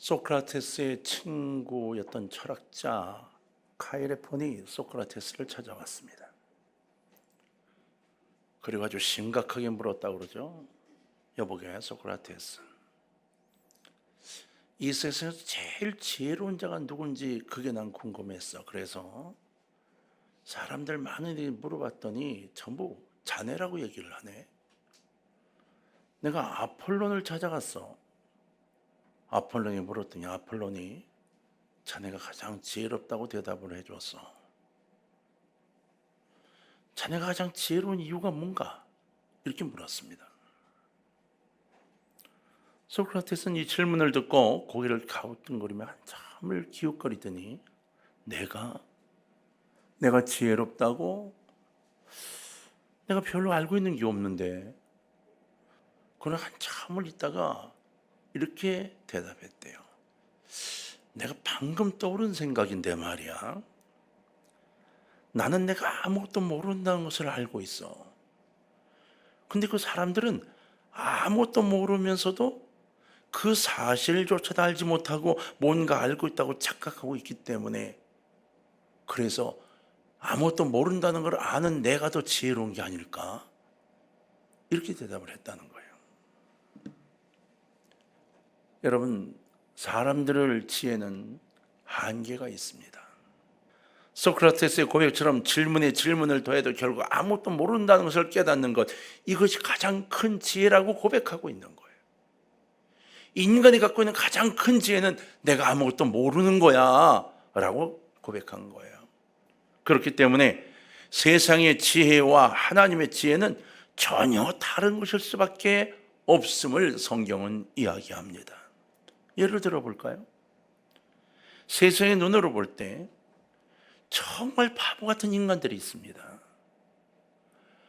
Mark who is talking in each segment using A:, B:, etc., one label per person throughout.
A: 소크라테스의 친구였던 철학자 카이레폰이 소크라테스를 찾아왔습니다. 그리고 아주 심각하게 물었다고 그러죠. 여보게 소크라테스, 이 세상에서 제일 지혜로운 자가 누군지 그게 난 궁금했어. 그래서 사람들 많이 물어봤더니 전부 자네라고 얘기를 하네. 내가 아폴론을 찾아갔어. 아폴론이 물었더니 아폴론이 자네가 가장 지혜롭다고 대답을 해줬어. 자네가 가장 지혜로운 이유가 뭔가? 이렇게 물었습니다. 소크라테스는 이 질문을 듣고 고개를 갸우뚱거리며 한참을 기웃거리더니 내가 지혜롭다고? 내가 별로 알고 있는 게 없는데. 그는 한참을 있다가 이렇게 대답했대요. 내가 방금 떠오른 생각인데 말이야. 나는 내가 아무것도 모른다는 것을 알고 있어. 근데 그 사람들은 아무것도 모르면서도 그 사실조차도 알지 못하고 뭔가 알고 있다고 착각하고 있기 때문에, 그래서 아무것도 모른다는 걸 아는 내가 더 지혜로운 게 아닐까? 이렇게 대답을 했다는 거예요. 여러분, 사람들의 지혜는 한계가 있습니다. 소크라테스의 고백처럼 질문에 질문을 더해도 결국 아무것도 모른다는 것을 깨닫는 것, 이것이 가장 큰 지혜라고 고백하고 있는 거예요. 인간이 갖고 있는 가장 큰 지혜는 내가 아무것도 모르는 거야 라고 고백한 거예요. 그렇기 때문에 세상의 지혜와 하나님의 지혜는 전혀 다른 것일 수밖에 없음을 성경은 이야기합니다. 예를 들어 볼까요? 세상의 눈으로 볼 때 정말 바보 같은 인간들이 있습니다.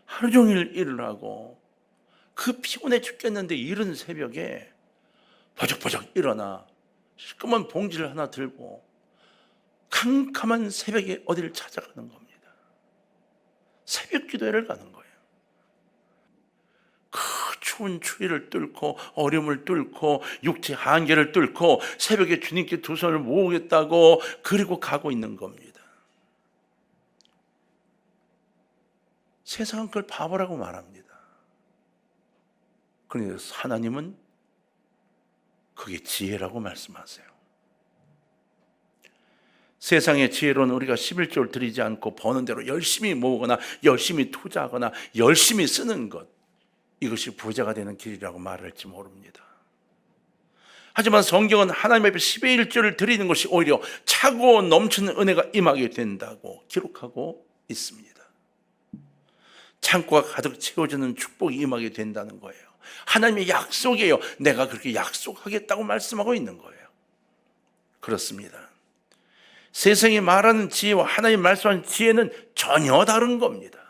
A: 하루 종일 일을 하고 그 피곤해 죽겠는데 이른 새벽에 버적버적 일어나 시꺼먼 봉지를 하나 들고 캄캄한 새벽에 어디를 찾아가는 겁니다. 새벽 기도회를 가는 거예요. 그 추운 추위를 뚫고 어려움을 뚫고 육체 한계를 뚫고 새벽에 주님께 두 손을 모으겠다고 그리고 가고 있는 겁니다. 세상은 그걸 바보라고 말합니다. 그런데 하나님은 그게 지혜라고 말씀하세요. 세상의 지혜로는 우리가 11조를 드리지 않고 버는 대로 열심히 모으거나 열심히 투자하거나 열심히 쓰는 것, 이것이 부자가 되는 길이라고 말할지 모릅니다. 하지만 성경은 하나님 앞에 10의 1조를 드리는 것이 오히려 차고 넘치는 은혜가 임하게 된다고 기록하고 있습니다. 창고가 가득 채워지는 축복이 임하게 된다는 거예요. 하나님의 약속이에요. 내가 그렇게 약속하겠다고 말씀하고 있는 거예요. 그렇습니다. 세상이 말하는 지혜와 하나님 말씀하는 지혜는 전혀 다른 겁니다.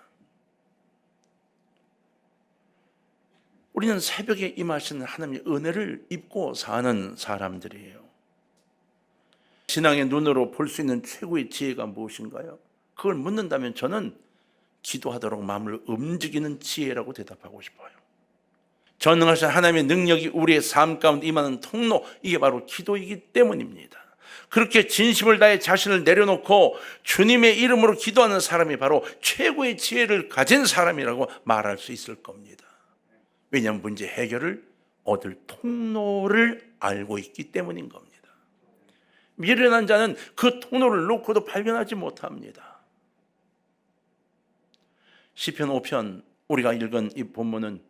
A: 우리는 새벽에 임하시는 하나님의 은혜를 입고 사는 사람들이에요. 신앙의 눈으로 볼 수 있는 최고의 지혜가 무엇인가요? 그걸 묻는다면 저는 기도하도록 마음을 움직이는 지혜라고 대답하고 싶어요. 전능하신 하나님의 능력이 우리의 삶 가운데 임하는 통로, 이게 바로 기도이기 때문입니다. 그렇게 진심을 다해 자신을 내려놓고 주님의 이름으로 기도하는 사람이 바로 최고의 지혜를 가진 사람이라고 말할 수 있을 겁니다. 왜냐하면 문제 해결을 얻을 통로를 알고 있기 때문인 겁니다. 미련한 자는 그 통로를 놓고도 발견하지 못합니다. 시편 5편 우리가 읽은 이 본문은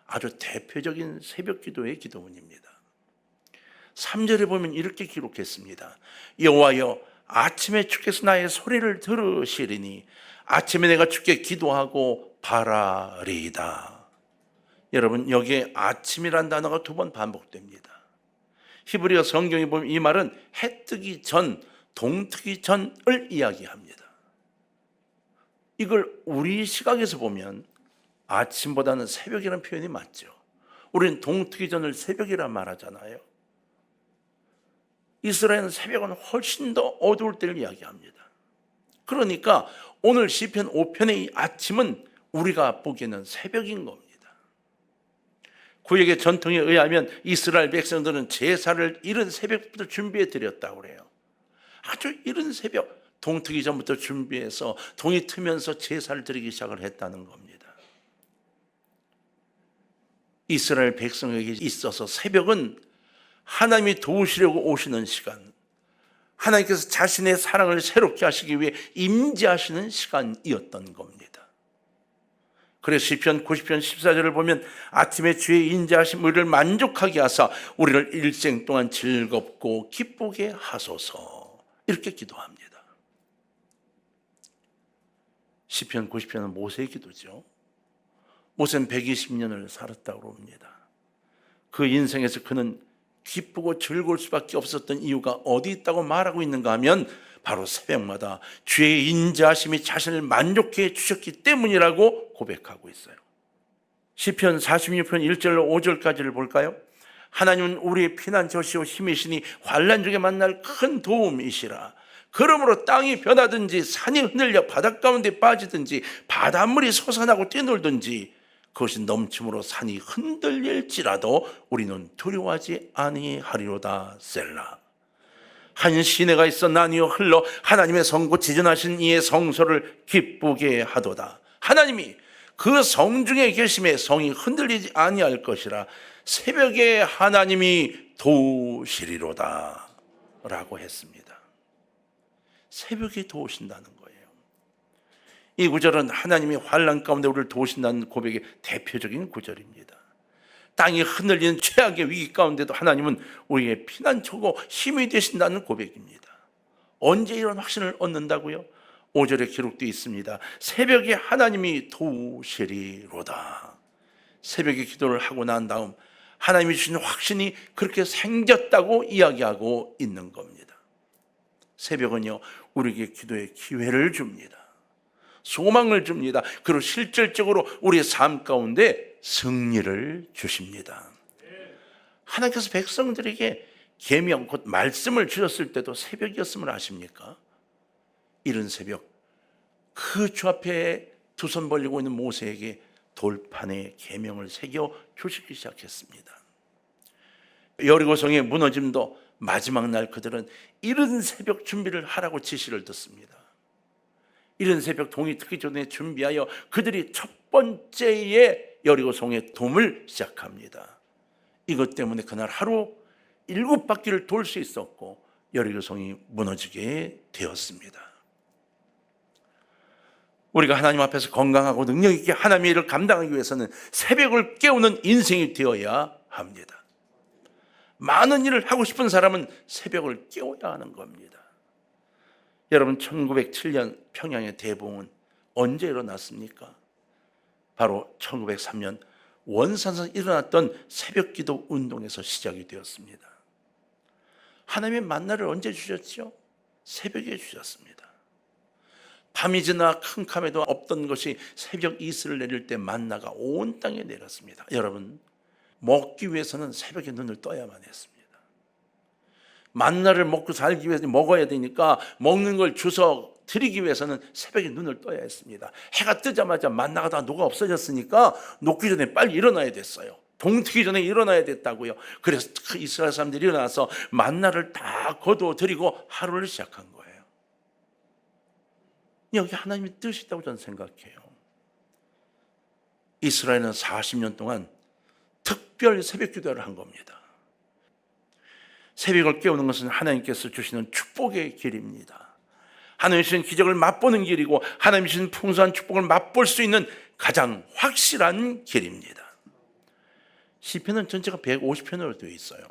A: 아주 대표적인 새벽 기도의 기도문입니다. 3절에 보면 이렇게 기록했습니다. 여호와여, 아침에 주께서 나의 소리를 들으시리니 아침에 내가 주께 기도하고 바라리이다. 여러분, 여기에 아침이란 단어가 2번 반복됩니다. 히브리어 성경에 보면 이 말은 해 뜨기 전, 동트기 전을 이야기합니다. 이걸 우리 시각에서 보면 아침보다는 새벽이라는 표현이 맞죠. 우리는 동트기 전을 새벽이라 말하잖아요. 이스라엘은 새벽은 훨씬 더 어두울 때를 이야기합니다. 그러니까 오늘 시편 5편의 이 아침은 우리가 보기에는 새벽인 겁니다. 구약의 전통에 의하면 이스라엘 백성들은 제사를 이른 새벽부터 준비해 드렸다고 그래요. 아주 이른 새벽, 동 트기 전부터 준비해서 동이 트면서 제사를 드리기 시작을 했다는 겁니다. 이스라엘 백성에게 있어서 새벽은 하나님이 도우시려고 오시는 시간, 하나님께서 자신의 사랑을 새롭게 하시기 위해 임재하시는 시간이었던 겁니다. 그래서 시편 90편 14절을 보면 아침에 주의 인자하심 우리를 만족하게 하사 우리를 일생 동안 즐겁고 기쁘게 하소서, 이렇게 기도합니다. 시편 90편은 모세의 기도죠. 모세는 120년을 살았다고 합니다. 그 인생에서 그는 기쁘고 즐거울 수밖에 없었던 이유가 어디 있다고 말하고 있는가 하면 바로 새벽마다 주의 인자하심이 자신을 만족해 주셨기 때문이라고 고백하고 있어요. 시편 46편 1절로 5절까지를 볼까요? 하나님은 우리의 피난처시오 힘이시니 환난 중에 만날 큰 도움이시라. 그러므로 땅이 변하든지 산이 흔들려 바닷 가운데 빠지든지 바닷물이 솟아나고 뛰놀든지 그것이 넘침으로 산이 흔들릴지라도 우리는 두려워하지 아니하리로다. 셀라. 한 시내가 있어 나뉘어 흘러 하나님의 성고 지전하신 이의 성소를 기쁘게 하도다. 하나님이 그 성 중에 계심에 성이 흔들리지 아니할 것이라. 새벽에 하나님이 도우시리로다 라고 했습니다. 새벽에 도우신다는 거예요. 이 구절은 하나님이 환난 가운데 우리를 도우신다는 고백의 대표적인 구절입니다. 땅이 흔들리는 최악의 위기 가운데도 하나님은 우리의 피난처고 힘이 되신다는 고백입니다. 언제 이런 확신을 얻는다고요? 5절에 기록되어 있습니다. 새벽에 하나님이 도우시리로다. 새벽에 기도를 하고 난 다음 하나님이 주신 확신이 그렇게 생겼다고 이야기하고 있는 겁니다. 새벽은요, 우리에게 기도의 기회를 줍니다. 소망을 줍니다. 그리고 실질적으로 우리의 삶 가운데 승리를 주십니다. 하나님께서 백성들에게 계명, 곧 말씀을 주셨을 때도 새벽이었음을 아십니까? 이른 새벽, 그 주 앞에 두 손 벌리고 있는 모세에게 돌판에 계명을 새겨 주시기 시작했습니다. 여리고성의 무너짐도 마지막 날 그들은 이른 새벽 준비를 하라고 지시를 듣습니다. 이른 새벽 동이 트기 전에 준비하여 그들이 첫 번째의 여리고성의 도움을 시작합니다. 이것 때문에 그날 하루 7바퀴를 돌 수 있었고 여리고성이 무너지게 되었습니다. 우리가 하나님 앞에서 건강하고 능력 있게 하나님의 일을 감당하기 위해서는 새벽을 깨우는 인생이 되어야 합니다. 많은 일을 하고 싶은 사람은 새벽을 깨워야 하는 겁니다. 여러분, 1907년 평양의 대봉은 언제 일어났습니까? 바로 1903년 원산에서 일어났던 새벽기도 운동에서 시작이 되었습니다. 하나님의 만나를 언제 주셨죠? 새벽에 주셨습니다. 밤이 지나 캄캄해도 없던 것이 새벽 이슬을 내릴 때 만나가 온 땅에 내렸습니다. 여러분, 먹기 위해서는 새벽에 눈을 떠야만 했습니다. 만나를 먹고 살기 위해서 먹어야 되니까 먹는 걸 주워 드리기 위해서는 새벽에 눈을 떠야 했습니다. 해가 뜨자마자 만나가 다 녹아 없어졌으니까 녹기 전에 빨리 일어나야 됐어요. 동트기 전에 일어나야 됐다고요. 그래서 이스라엘 사람들이 일어나서 만나를 다 거두어 드리고 하루를 시작한 거예요. 여기 하나님의 뜻이 있다고 저는 생각해요. 이스라엘은 40년 동안 특별 새벽 기도를 한 겁니다. 새벽을 깨우는 것은 하나님께서 주시는 축복의 길입니다. 하나님 주신 기적을 맛보는 길이고 하나님 주신 풍성한 축복을 맛볼 수 있는 가장 확실한 길입니다. 시편은 전체가 150편으로 되어 있어요.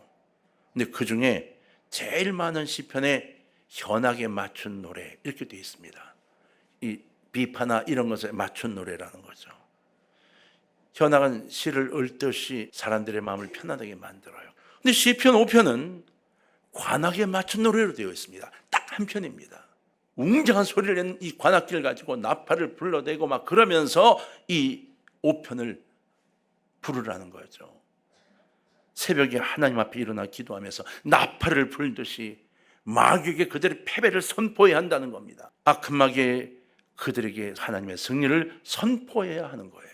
A: 근데 그 중에 제일 많은 시편에 현악에 맞춘 노래 이렇게 되어 있습니다. 이 비파나 이런 것에 맞춘 노래라는 거죠. 현악은 시를 읊듯이 사람들의 마음을 편안하게 만들어요. 근데 시편 5편은 관악에 맞춘 노래로 되어 있습니다. 딱 한 편입니다. 웅장한 소리를 내는 이 관악기를 가지고 나팔을 불러대고 막 그러면서 이 5편을 부르라는 거죠. 새벽에 하나님 앞에 일어나 기도하면서 나팔을 불듯이 마귀에게 그들의 패배를 선포해야 한다는 겁니다. 악한 마귀에 그들에게 하나님의 승리를 선포해야 하는 거예요.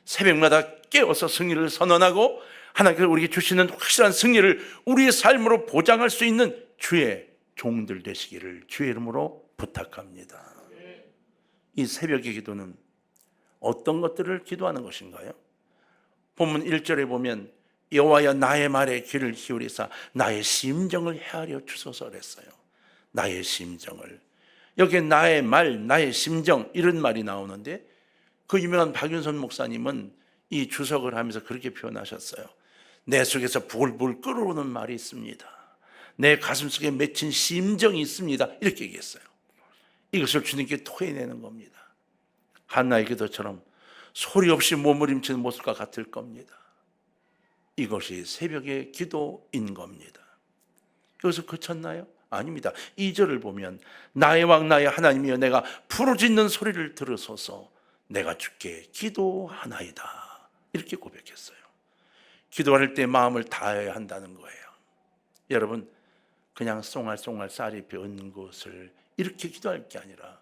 A: 새벽마다 깨어서 승리를 선언하고 하나님께서 우리에게 주시는 확실한 승리를 우리의 삶으로 보장할 수 있는 주의 종들 되시기를 주의 이름으로 부탁합니다. 이 새벽의 기도는 어떤 것들을 기도하는 것인가요? 본문 1절에 보면 여호와여 나의 말에 귀를 기울이사 나의 심정을 헤아려 주소서 그랬어요. 나의 심정을. 여기에 나의 말, 나의 심정 이런 말이 나오는데 그 유명한 박윤선 목사님은 이 주석을 하면서 그렇게 표현하셨어요. 내 속에서 부글부글 끓어오는 말이 있습니다. 내 가슴속에 맺힌 심정이 있습니다. 이렇게 얘기했어요. 이것을 주님께 토해내는 겁니다. 한나의 기도처럼 소리 없이 몸부림치는 모습과 같을 겁니다. 이것이 새벽의 기도인 겁니다. 여기서 그쳤나요? 아닙니다. 2절을 보면 나의 왕 나의 하나님이여 내가 부르짖는 소리를 들으소서 내가 주께 기도하나이다. 이렇게 고백했어요. 기도할 때 마음을 다해야 한다는 거예요. 여러분 그냥 쏭알쏭알 쌀이 배은 것을 이렇게 기도할 게 아니라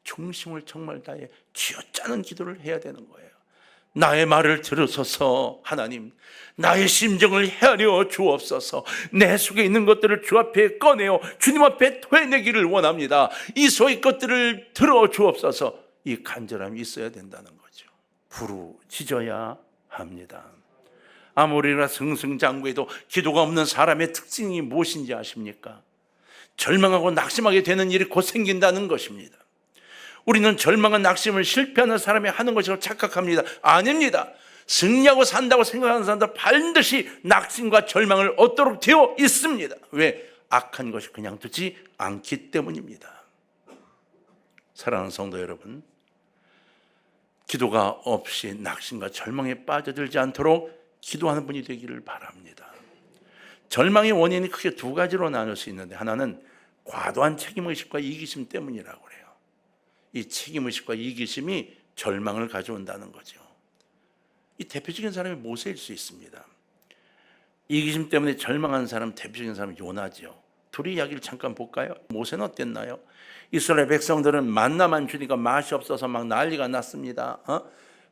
A: 중심을 정말 다해 쥐어짜는 기도를 해야 되는 거예요. 나의 말을 들으소서 하나님, 나의 심정을 헤아려 주옵소서. 내 속에 있는 것들을 주 앞에 꺼내어 주님 앞에 토해내기를 원합니다. 이 소의 것들을 들어 주옵소서. 이 간절함이 있어야 된다는 거죠. 부르짖어야 합니다. 아무리나 승승장구해도 기도가 없는 사람의 특징이 무엇인지 아십니까? 절망하고 낙심하게 되는 일이 곧 생긴다는 것입니다. 우리는 절망과 낙심을 실패하는 사람이 하는 것이라고 착각합니다. 아닙니다. 승리하고 산다고 생각하는 사람들 반드시 낙심과 절망을 얻도록 되어 있습니다. 왜? 악한 것이 그냥 두지 않기 때문입니다. 사랑하는 성도 여러분, 기도가 없이 낙심과 절망에 빠져들지 않도록 기도하는 분이 되기를 바랍니다. 절망의 원인이 크게 두 가지로 나눌 수 있는데 하나는 과도한 책임의식과 이기심 때문이라고 그래요. 이 책임의식과 이기심이 절망을 가져온다는 거죠. 이 대표적인 사람이 모세일 수 있습니다. 이기심 때문에 절망한 사람 대표적인 사람이 요나죠. 둘이 이야기를 잠깐 볼까요? 모세는 어땠나요? 이스라엘 백성들은 만나만 주니까 맛이 없어서 막 난리가 났습니다.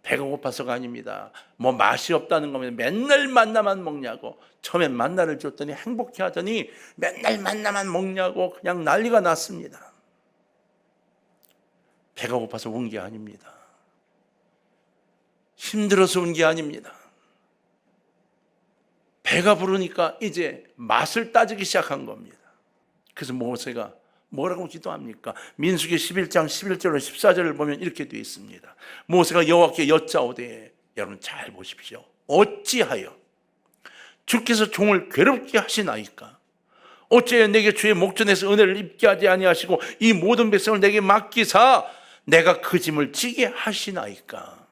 A: 배가 고파서가 아닙니다. 뭐 맛이 없다는 겁니다. 맨날 만나만 먹냐고. 처음엔 만나를 줬더니 행복해하더니 맨날 만나만 먹냐고 그냥 난리가 났습니다. 배가 고파서 온 게 아닙니다. 힘들어서 온 게 아닙니다. 배가 부르니까 이제 맛을 따지기 시작한 겁니다. 그래서 모세가 뭐라고 기도합니까? 민수기 11장 11절로 14절을 보면 이렇게 되어 있습니다. 모세가 여호와께 여짜오되, 여러분 잘 보십시오. 어찌하여 주께서 종을 괴롭게 하시나이까? 어찌하여 내게 주의 목전에서 은혜를 입게 하지 아니하시고 이 모든 백성을 내게 맡기사 내가 그 짐을 지게 하시나이까?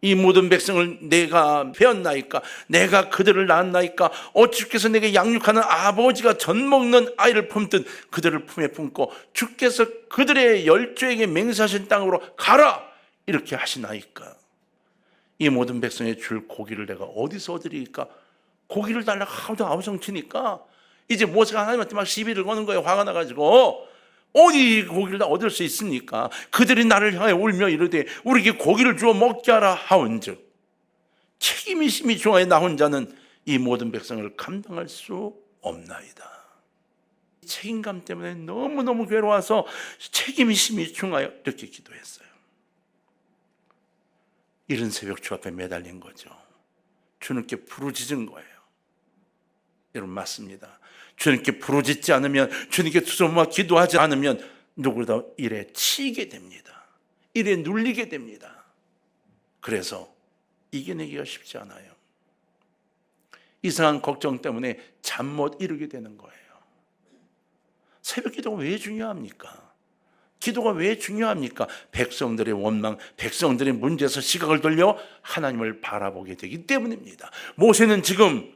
A: 이 모든 백성을 내가 배웠나이까? 내가 그들을 낳았나이까? 어찌 주께서 내게 양육하는 아버지가 젖 먹는 아이를 품듯 그들을 품에 품고 주께서 그들의 열조에게 맹세하신 땅으로 가라 이렇게 하시나이까? 이 모든 백성에 줄 고기를 내가 어디서 얻으리까? 고기를 달라고 하도 아우성치니까 이제 모세가 하나님한테 막 시비를 거는 거예요. 화가 나가지고 어디 고기를 다 얻을 수 있습니까? 그들이 나를 향해 울며 이르되 우리에게 고기를 주어 먹게 하라 하온즉 책임이 심히 중하여 나 혼자는 이 모든 백성을 감당할 수 없나이다. 책임감 때문에 너무너무 괴로워서 책임이 심히 중하여 이렇게 기도했어요. 이른 새벽 주 앞에 매달린 거죠. 주님께 부르짖은 거예요. 여러분 맞습니다. 주님께 부르짖지 않으면, 주님께 두서마 기도하지 않으면 누구보다 일에 치이게 됩니다. 일에 눌리게 됩니다. 그래서 이겨내기가 쉽지 않아요. 이상한 걱정 때문에 잠 못 이루게 되는 거예요. 새벽 기도가 왜 중요합니까? 기도가 왜 중요합니까? 백성들의 원망, 백성들의 문제에서 시각을 돌려 하나님을 바라보게 되기 때문입니다. 모세는 지금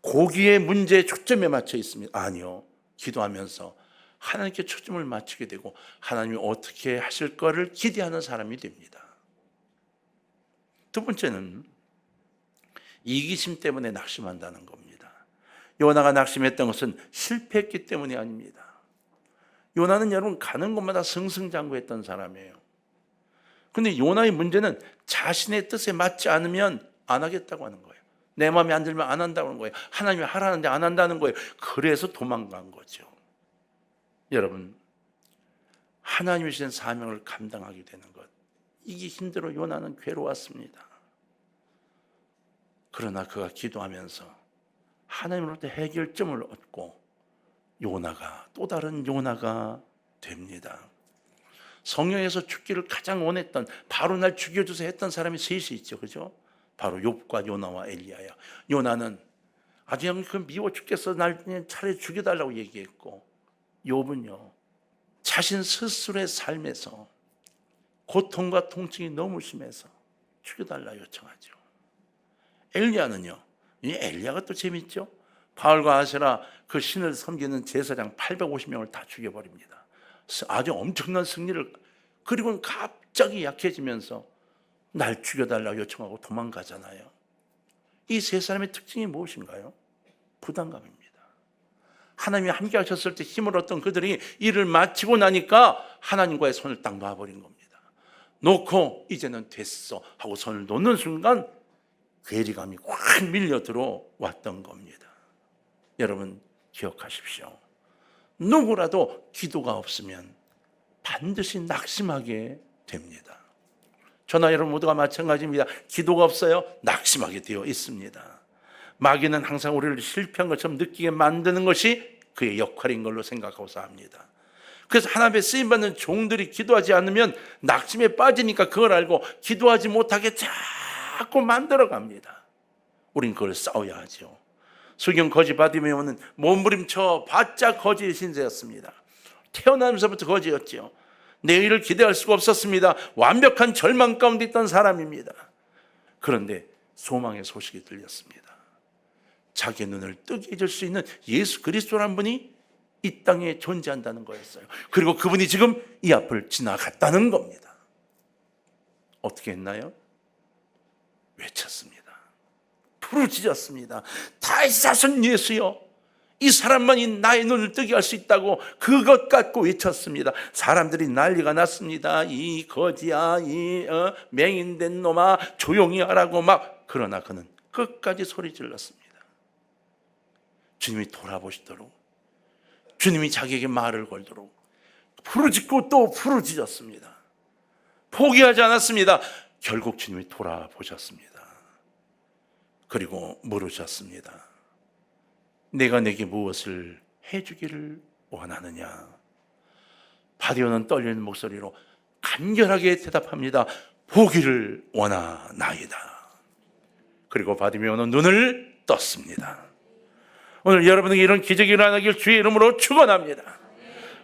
A: 고기의 문제에 초점에 맞춰 있습니다. 아니요. 기도하면서 하나님께 초점을 맞추게 되고 하나님이 어떻게 하실 거를 기대하는 사람이 됩니다. 두 번째는 이기심 때문에 낙심한다는 겁니다. 요나가 낙심했던 것은 실패했기 때문이 아닙니다. 요나는 여러분 가는 곳마다 승승장구했던 사람이에요. 근데 요나의 문제는 자신의 뜻에 맞지 않으면 안 하겠다고 하는 거예요. 내 마음에 안 들면 안 한다고 하는 거예요. 하나님이 하라는데 안 한다는 거예요. 그래서 도망간 거죠. 여러분, 하나님이 주신 사명을 감당하게 되는 것, 이게 힘들어 요나는 괴로웠습니다. 그러나 그가 기도하면서 하나님으로부터 해결점을 얻고 요나가 또 다른 요나가 됩니다. 성경에서 죽기를 가장 원했던, 바로 날 죽여주세요 했던 사람이 셋이 있죠. 그죠? 바로 욥과 요나와 엘리야야. 요나는 아주 미워 죽겠어, 날 차라리 죽여달라고 얘기했고, 욥은요 자신 스스로의 삶에서 고통과 통증이 너무 심해서 죽여달라 요청하죠. 엘리야는요, 이 엘리야가 또 재밌죠. 바알과 아세라 그 신을 섬기는 제사장 850명을 다 죽여버립니다. 아주 엄청난 승리를, 그리고는 갑자기 약해지면서 날 죽여달라고 요청하고 도망가잖아요. 이 세 사람의 특징이 무엇인가요? 부담감입니다. 하나님이 함께 하셨을 때 힘을 얻던 그들이 일을 마치고 나니까 하나님과의 손을 딱 놔버린 겁니다. 놓고 이제는 됐어 하고 손을 놓는 순간 괴리감이 확 밀려 들어왔던 겁니다. 여러분 기억하십시오. 누구라도 기도가 없으면 반드시 낙심하게 됩니다. 저나 여러분 모두가 마찬가지입니다. 기도가 없어요? 낙심하게 되어 있습니다. 마귀는 항상 우리를 실패한 것처럼 느끼게 만드는 것이 그의 역할인 걸로 생각하고서 합니다. 그래서 하나님의 쓰임받는 종들이 기도하지 않으면 낙심에 빠지니까 그걸 알고 기도하지 못하게 자꾸 만들어갑니다. 우린 그걸 싸워야 하죠. 수경 거지 바디메오는 몸부림쳐 바짝 거지의 신세였습니다. 태어나면서부터 거지였죠. 내일을 기대할 수가 없었습니다. 완벽한 절망 가운데 있던 사람입니다. 그런데 소망의 소식이 들렸습니다. 자기의 눈을 뜨게 해줄 수 있는 예수 그리스도라는 분이 이 땅에 존재한다는 거였어요. 그리고 그분이 지금 이 앞을 지나갔다는 겁니다. 어떻게 했나요? 외쳤습니다. 부르짖었습니다. 다윗의 자손 예수여, 이 사람만이 나의 눈을 뜨게 할 수 있다고 그것 갖고 외쳤습니다. 사람들이 난리가 났습니다. 이 거지야, 이 맹인된 놈아, 조용히 하라고 막. 그러나 그는 끝까지 소리 질렀습니다. 주님이 돌아보시도록, 주님이 자기에게 말을 걸도록 부르짖고 또 부르짖었습니다. 포기하지 않았습니다. 결국 주님이 돌아보셨습니다. 그리고 물으셨습니다. 내가 내게 무엇을 해주기를 원하느냐? 바디오는 떨리는 목소리로 간결하게 대답합니다. 보기를 원하나이다. 그리고 바디메오는 눈을 떴습니다. 오늘 여러분에게 이런 기적이 일어나길 주의 이름으로 축원합니다.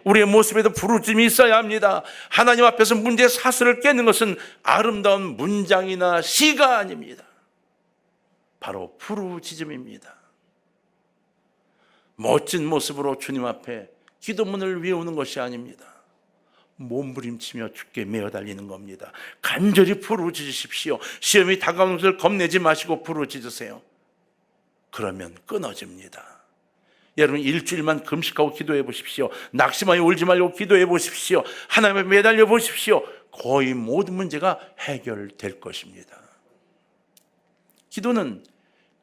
A: 우리의 모습에도 부르짖음이 있어야 합니다. 하나님 앞에서 문제의 사슬을 깨는 것은 아름다운 문장이나 시가 아닙니다. 바로 부르짖음입니다. 멋진 모습으로 주님 앞에 기도문을 외우는 것이 아닙니다. 몸부림치며 주께 매어달리는 겁니다. 간절히 부르짖으십시오. 시험이 다가오는 것을 겁내지 마시고 부르짖으세요. 그러면 끊어집니다. 여러분 일주일만 금식하고 기도해 보십시오. 낙심하여 울지 말고 기도해 보십시오. 하나님에 매달려 보십시오. 거의 모든 문제가 해결될 것입니다. 기도는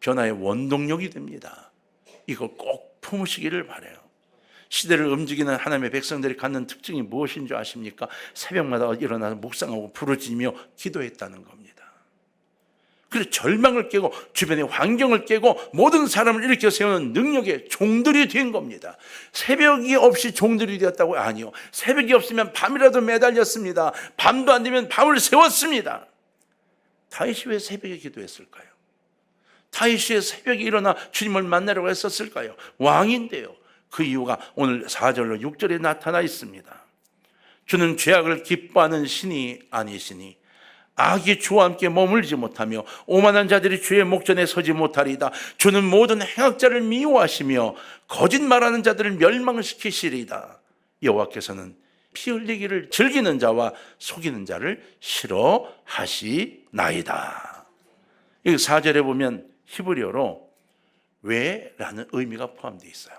A: 변화의 원동력이 됩니다. 이거 꼭 품으시기를 바라요. 시대를 움직이는 하나님의 백성들이 갖는 특징이 무엇인 줄 아십니까? 새벽마다 일어나서 묵상하고 부르짖으며 기도했다는 겁니다. 그래서 절망을 깨고 주변의 환경을 깨고 모든 사람을 일으켜 세우는 능력의 종들이 된 겁니다. 새벽이 없이 종들이 되었다고? 아니요. 새벽이 없으면 밤이라도 매달렸습니다. 밤도 안 되면 밤을 세웠습니다. 다윗이 왜 새벽에 기도했을까요? 다윗이 왜 새벽에 일어나 주님을 만나려고 했었을까요? 왕인데요. 그 이유가 오늘 4절로 6절에 나타나 있습니다. 주는 죄악을 기뻐하는 신이 아니시니 악이 주와 함께 머물지 못하며 오만한 자들이 주의 목전에 서지 못하리이다. 주는 모든 행악자를 미워하시며 거짓말하는 자들을 멸망시키시리이다. 여호와께서는 피 흘리기를 즐기는 자와 속이는 자를 싫어하시나이다. 여기 4절에 보면 히브리어로 왜라는 의미가 포함되어 있어요.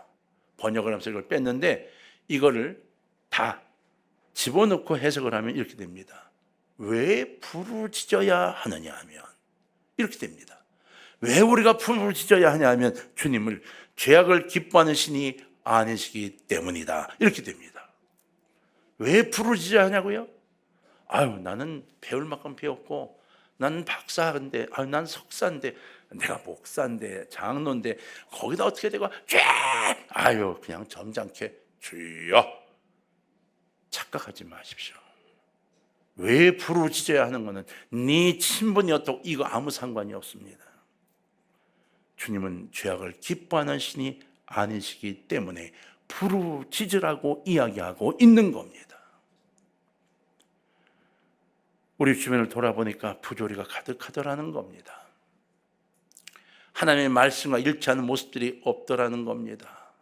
A: 번역을 하면서 이걸 뺐는데 이거를 다 집어넣고 해석을 하면 이렇게 됩니다. 왜 부르짖어야 하느냐 하면 이렇게 됩니다. 왜 우리가 부르짖어야 하냐 하면 주님을 죄악을 기뻐하는 신이 아니시기 때문이다. 이렇게 됩니다. 왜 부르짖어야 하냐고요? 아유, 나는 배울 만큼 배웠고, 나는 박사인데, 아유, 난 석사인데, 내가 목사인데, 장로인데, 거기다 어떻게 되고, 아유, 그냥 점잖게 주여. 착각하지 마십시오. 왜 부르짖어야 하는 것은 네 친분이 어떻고 이거 아무 상관이 없습니다. 주님은 죄악을 기뻐하는 신이 아니시기 때문에 부르짖으라고 이야기하고 있는 겁니다. 우리 주변을 돌아보니까 부조리가 가득하더라는 겁니다. 하나님의 말씀과 일치하는 모습들이 없더라는 겁니다.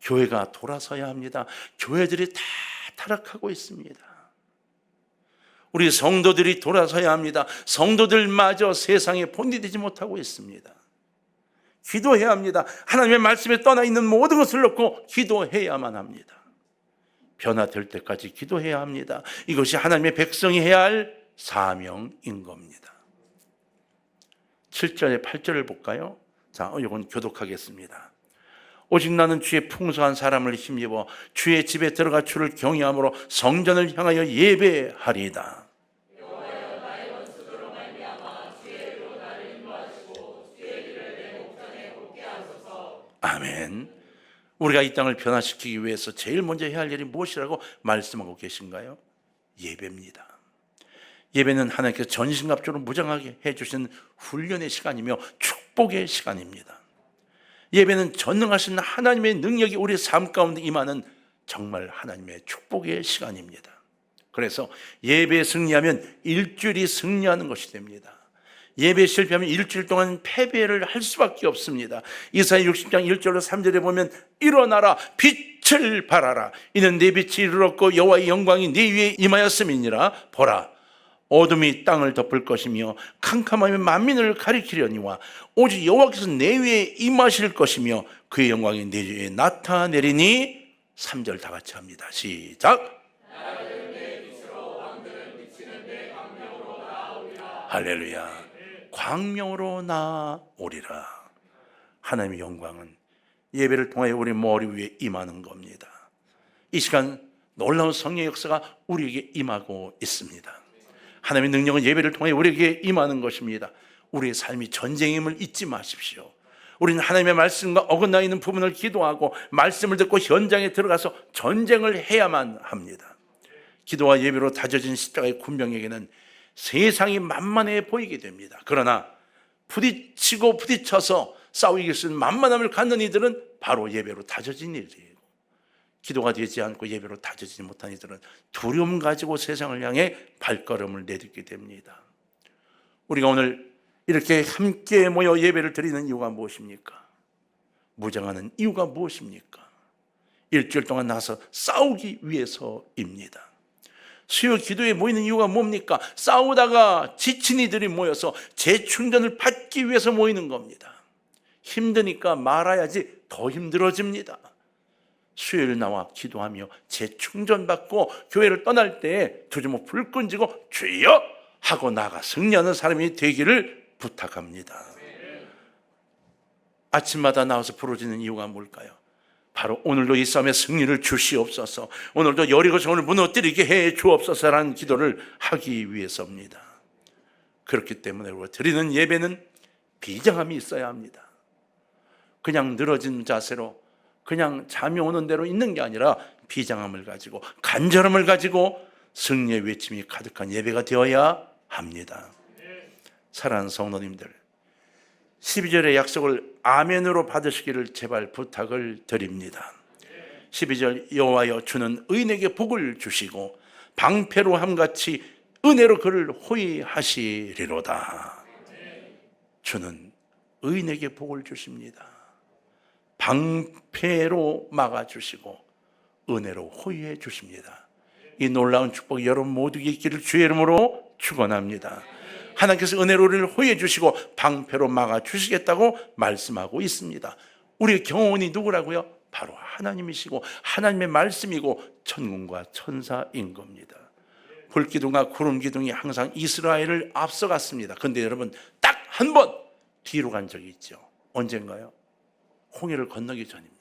A: 교회가 돌아서야 합니다. 교회들이 다 타락하고 있습니다. 우리 성도들이 돌아서야 합니다. 성도들마저 세상에 본디되지 못하고 있습니다. 기도해야 합니다. 하나님의 말씀에 떠나 있는 모든 것을 놓고 기도해야만 합니다. 변화될 때까지 기도해야 합니다. 이것이 하나님의 백성이 해야 할 사명인 겁니다. 7절에 8절을 볼까요? 자, 이건 교독하겠습니다. 오직 나는 주의 풍성한 사람을 힘입어 주의 집에 들어가 주를 경외함으로 성전을 향하여 예배하리이다. 아멘. 우리가 이 땅을 변화시키기 위해서 제일 먼저 해야 할 일이 무엇이라고 말씀하고 계신가요? 예배입니다. 예배는 하나님께서 전신갑주로 무장하게 해주신 훈련의 시간이며 축복의 시간입니다. 예배는 전능하신 하나님의 능력이 우리의 삶 가운데 임하는 정말 하나님의 축복의 시간입니다. 그래서 예배에 승리하면 일주일이 승리하는 것이 됩니다. 예배에 실패하면 일주일 동안 패배를 할 수밖에 없습니다. 이사야 60장 1절로 3절에 보면 일어나라 빛을 발하라 이는 내 빛이 이르렀고 여호와의 영광이 네 위에 임하였음이니라. 보라 어둠이 땅을 덮을 것이며 캄캄함이 만민을 가리키려니와 오직 여호와께서 내 위에 임하실 것이며 그의 영광이 내 위에 나타내리니. 3절 다 같이 합니다. 시작. 할렐루야. 광명으로 나오리라. 하나님의 영광은 예배를 통하여 우리 머리 위에 임하는 겁니다. 이 시간 놀라운 성령의 역사가 우리에게 임하고 있습니다. 하나님의 능력은 예배를 통해 우리에게 임하는 것입니다. 우리의 삶이 전쟁임을 잊지 마십시오. 우리는 하나님의 말씀과 어긋나 있는 부분을 기도하고 말씀을 듣고 현장에 들어가서 전쟁을 해야만 합니다. 기도와 예배로 다져진 십자가의 군병에게는 세상이 만만해 보이게 됩니다. 그러나 부딪히고 부딪혀서 싸우기 위해서 만만함을 갖는 이들은 바로 예배로 다져진 이들이에요. 기도가 되지 않고 예배로 다져지지 못한 이들은 두려움 가지고 세상을 향해 발걸음을 내딛게 됩니다. 우리가 오늘 이렇게 함께 모여 예배를 드리는 이유가 무엇입니까? 무장하는 이유가 무엇입니까? 일주일 동안 나서 싸우기 위해서입니다. 수요 기도에 모이는 이유가 뭡니까? 싸우다가 지친 이들이 모여서 재충전을 받기 위해서 모이는 겁니다. 힘드니까 말아야지 더 힘들어집니다. 수요일 나와 기도하며 재충전받고 교회를 떠날 때 두 주먹 불 끈지고 주여 하고 나가 승리하는 사람이 되기를 부탁합니다. 아침마다 나와서 부르짖는 이유가 뭘까요? 바로 오늘도 이 싸움에 승리를 주시옵소서, 오늘도 여리고성을 무너뜨리게 해 주옵소서라는 기도를 하기 위해서입니다. 그렇기 때문에 우리가 드리는 예배는 비장함이 있어야 합니다. 그냥 늘어진 자세로 그냥 잠이 오는 대로 있는 게 아니라 비장함을 가지고 간절함을 가지고 승리의 외침이 가득한 예배가 되어야 합니다. 사랑하는 성도님들, 12절의 약속을 아멘으로 받으시기를 제발 부탁을 드립니다. 12절 여호와여 주는 의인에게 복을 주시고 방패로 함같이 은혜로 그를 호위하시리로다. 주는 의인에게 복을 주십니다. 방패로 막아주시고 은혜로 호위해 주십니다. 이 놀라운 축복이 여러분 모두에게 있기를 주의 이름으로 축원합니다. 하나님께서 은혜로 우리를 호위해 주시고 방패로 막아주시겠다고 말씀하고 있습니다. 우리의 경호원이 누구라고요? 바로 하나님이시고 하나님의 말씀이고 천군과 천사인 겁니다. 불기둥과 구름기둥이 항상 이스라엘을 앞서갔습니다. 그런데 여러분 딱 한 번 뒤로 간 적이 있죠. 언젠가요? 홍해를 건너기 전입니다.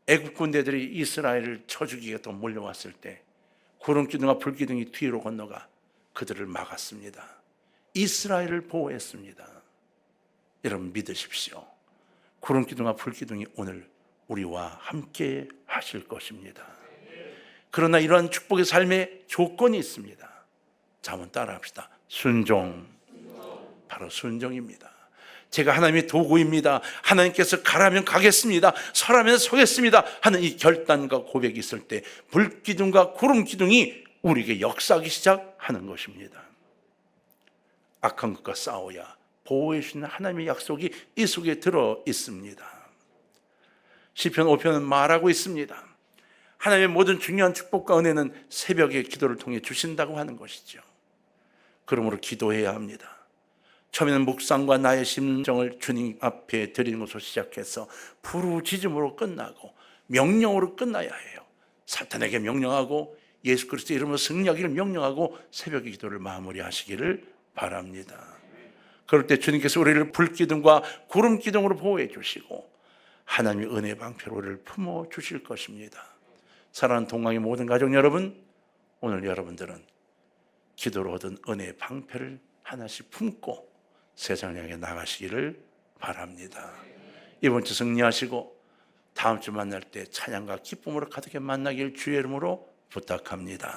A: 애국 군대들이 이스라엘을 쳐 죽이겠다고 몰려왔을 때 구름기둥과 불기둥이 뒤로 건너가 그들을 막았습니다. 이스라엘을 보호했습니다. 여러분 믿으십시오. 구름기둥과 불기둥이 오늘 우리와 함께 하실 것입니다. 그러나 이러한 축복의 삶에 조건이 있습니다. 자, 한번 따라합시다. 순종. 바로 순종입니다. 제가 하나님의 도구입니다. 하나님께서 가라면 가겠습니다. 서라면 서겠습니다. 하는 이 결단과 고백이 있을 때 불기둥과 구름기둥이 우리에게 역사하기 시작하는 것입니다. 악한 것과 싸워야 보호해 주시는 하나님의 약속이 이 속에 들어 있습니다. 시편 5편은 말하고 있습니다. 하나님의 모든 중요한 축복과 은혜는 새벽의 기도를 통해 주신다고 하는 것이죠. 그러므로 기도해야 합니다. 처음에는 묵상과 나의 심정을 주님 앞에 드리는 것으로 시작해서 부르짖음으로 끝나고 명령으로 끝나야 해요. 사탄에게 명령하고 예수 그리스도의 이름으로 승리하기를 명령하고 새벽의 기도를 마무리하시기를 바랍니다. 그럴 때 주님께서 우리를 불기둥과 구름기둥으로 보호해 주시고 하나님의 은혜 방패로 우리를 품어 주실 것입니다. 사랑하는 동강의 모든 가족 여러분, 오늘 여러분들은 기도로 얻은 은혜의 방패를 하나씩 품고 세상을 향해 나가시기를 바랍니다. 이번 주 승리하시고 다음 주 만날 때 찬양과 기쁨으로 가득히 만나길 주의 이름으로 부탁합니다.